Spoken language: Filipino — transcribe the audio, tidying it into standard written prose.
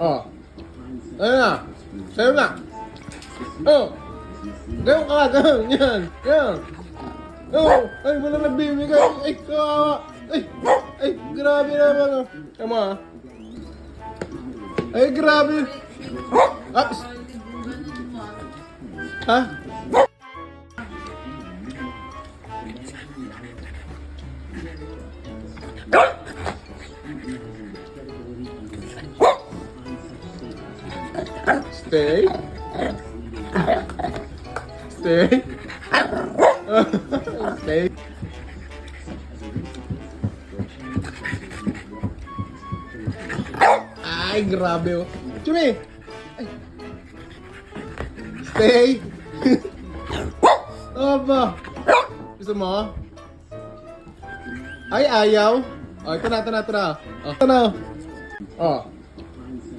Oh. Ayun na. Sa'yo na. Oh. Ganyan ka. Ganyan. Yan. Yan. Oh. Ay, wala nagbibigay. Ay, kawawa. Ay, grabe naman. Oh. Tama ah. Ay, grabe. Ups. Ha? Stay. Stay. Stay. Ay, grabe oh. Chumi! Ay. Stay. Aba. Gusto mo? Ay, ayaw. Oh, ito na. Oh, ito na. Oh.